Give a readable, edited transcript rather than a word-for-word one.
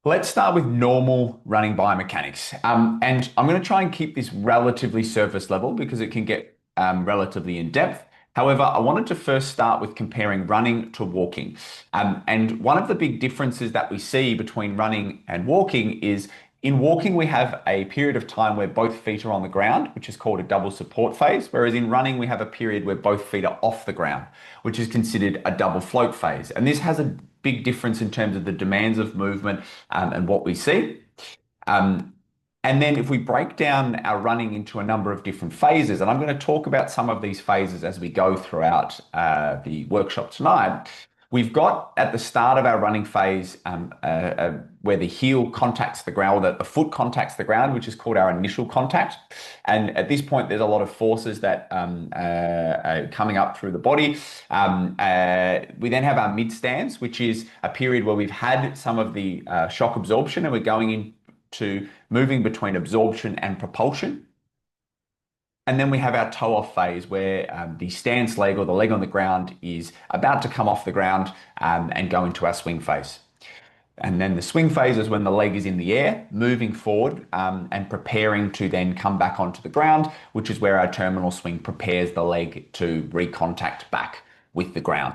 Let's start with normal running biomechanics. And I'm going to try and keep this relatively surface level because it can get relatively in depth. However, I wanted to first start with comparing running to walking. And one of the big differences that we see between running and walking is in walking, we have a period of time where both feet are on the ground, which is called a double support phase. Whereas in running, we have a period where both feet are off the ground, which is considered a double float phase. And this has a big difference in terms of the demands of movement and what we see. Um, and then if we break down our running into a number of different phases, and I'm going to talk about some of these phases as we go throughout the workshop tonight. We've got at the start of our running phase where the heel contacts the ground, or the foot contacts the ground, which is called our initial contact. And at this point, there's a lot of forces that are coming up through the body. We then have our mid stance, which is a period where we've had some of the shock absorption and we're going into moving between absorption and propulsion. And then we have our toe off phase where the stance leg or the leg on the ground is about to come off the ground and go into our swing phase. And then the swing phase is when the leg is in the air, moving forward and preparing to then come back onto the ground, which is where our terminal swing prepares the leg to recontact back with the ground.